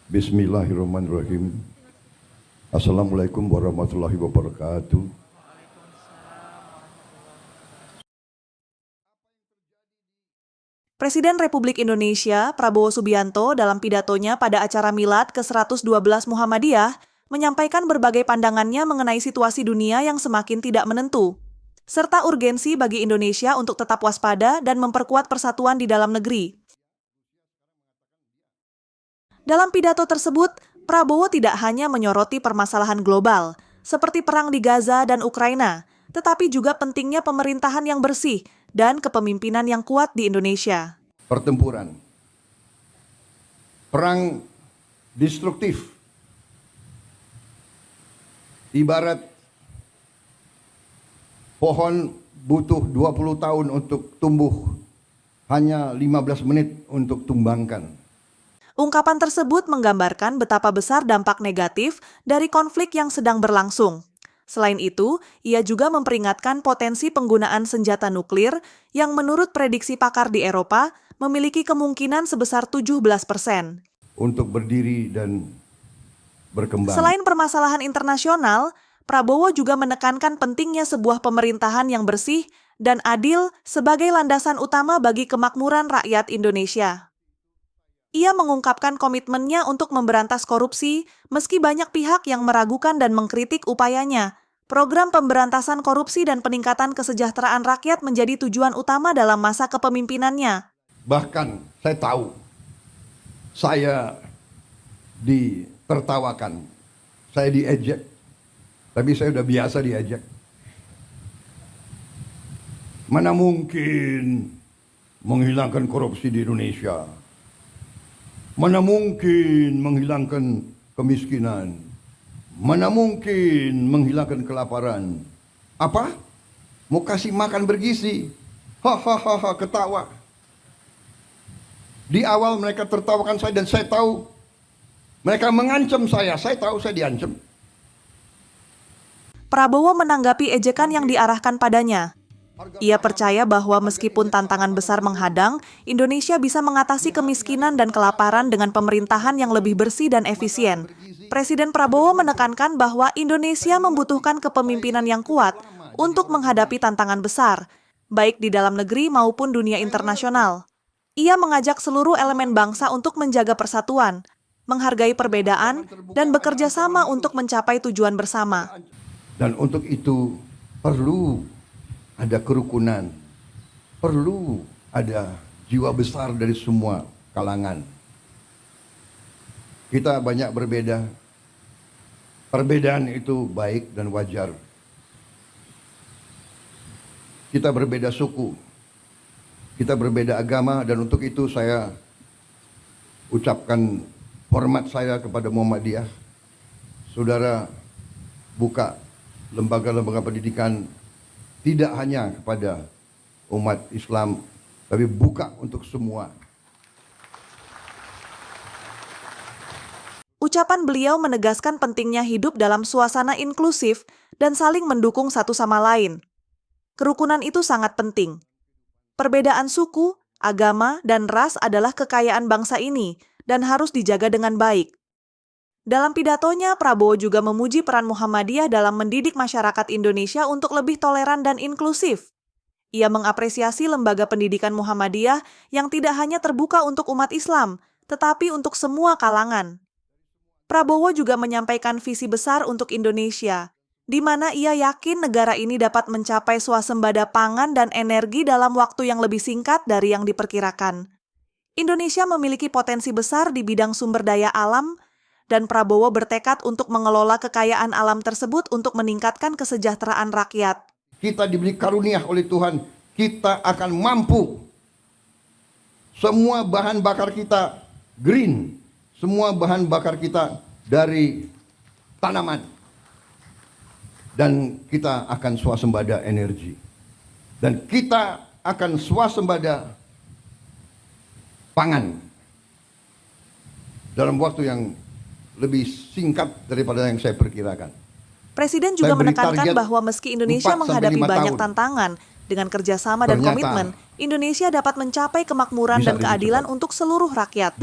Bismillahirrahmanirrahim. Assalamualaikum warahmatullahi wabarakatuh. Presiden Republik Indonesia Prabowo Subianto dalam pidatonya pada acara Milad ke-112 Muhammadiyah menyampaikan berbagai pandangannya mengenai situasi dunia yang semakin tidak menentu, serta urgensi bagi Indonesia untuk tetap waspada dan memperkuat persatuan di dalam negeri. Dalam pidato tersebut, Prabowo tidak hanya menyoroti permasalahan global, seperti perang di Gaza dan Ukraina, tetapi juga pentingnya pemerintahan yang bersih dan kepemimpinan yang kuat di Indonesia. Pertempuran, perang destruktif, ibarat pohon butuh 20 tahun untuk tumbuh, hanya 15 menit untuk tumbangkan. Ungkapan tersebut menggambarkan betapa besar dampak negatif dari konflik yang sedang berlangsung. Selain itu, ia juga memperingatkan potensi penggunaan senjata nuklir yang menurut prediksi pakar di Eropa memiliki kemungkinan sebesar 17%. Untuk berdiri dan berkembang. Selain permasalahan internasional, Prabowo juga menekankan pentingnya sebuah pemerintahan yang bersih dan adil sebagai landasan utama bagi kemakmuran rakyat Indonesia. Ia mengungkapkan komitmennya untuk memberantas korupsi, meski banyak pihak yang meragukan dan mengkritik upayanya. Program pemberantasan korupsi dan peningkatan kesejahteraan rakyat menjadi tujuan utama dalam masa kepemimpinannya. Bahkan saya tahu, saya ditertawakan, saya diejek, tapi saya sudah biasa diejek. Mana mungkin menghilangkan korupsi di Indonesia? Mana mungkin menghilangkan kemiskinan? Mana mungkin menghilangkan kelaparan? Apa? Mau kasih makan bergizi? Hahaha, ketawa. Di awal mereka tertawakan saya dan saya tahu mereka mengancam saya tahu saya diancam. Prabowo menanggapi ejekan yang diarahkan padanya. Ia percaya bahwa meskipun tantangan besar menghadang, Indonesia bisa mengatasi kemiskinan dan kelaparan dengan pemerintahan yang lebih bersih dan efisien. Presiden Prabowo menekankan bahwa Indonesia membutuhkan kepemimpinan yang kuat untuk menghadapi tantangan besar, baik di dalam negeri maupun dunia internasional. Ia mengajak seluruh elemen bangsa untuk menjaga persatuan, menghargai perbedaan, dan bekerja sama untuk mencapai tujuan bersama. Dan untuk itu perlu ada kerukunan, perlu ada jiwa besar dari semua kalangan. Kita banyak berbeda, perbedaan itu baik dan wajar. Kita berbeda suku, kita berbeda agama, dan untuk itu saya ucapkan hormat saya kepada Muhammadiyah. Saudara buka lembaga-lembaga pendidikan tidak hanya kepada umat Islam, tapi buka untuk semua. Ucapan beliau menegaskan pentingnya hidup dalam suasana inklusif dan saling mendukung satu sama lain. Kerukunan itu sangat penting. Perbedaan suku, agama, dan ras adalah kekayaan bangsa ini dan harus dijaga dengan baik. Dalam pidatonya, Prabowo juga memuji peran Muhammadiyah dalam mendidik masyarakat Indonesia untuk lebih toleran dan inklusif. Ia mengapresiasi lembaga pendidikan Muhammadiyah yang tidak hanya terbuka untuk umat Islam, tetapi untuk semua kalangan. Prabowo juga menyampaikan visi besar untuk Indonesia, di mana ia yakin negara ini dapat mencapai swasembada pangan dan energi dalam waktu yang lebih singkat dari yang diperkirakan. Indonesia memiliki potensi besar di bidang sumber daya alam, dan Prabowo bertekad untuk mengelola kekayaan alam tersebut untuk meningkatkan kesejahteraan rakyat. Kita diberi karunia oleh Tuhan, kita akan mampu. Semua bahan bakar kita green, semua bahan bakar kita dari tanaman. Dan kita akan swasembada energi. Dan kita akan swasembada pangan. Dalam waktu yang lebih singkat daripada yang saya perkirakan. Presiden juga menekankan bahwa meski Indonesia menghadapi banyak tantangan, dengan kerjasama dan komitmen, Indonesia dapat mencapai kemakmuran dan keadilan untuk seluruh rakyat.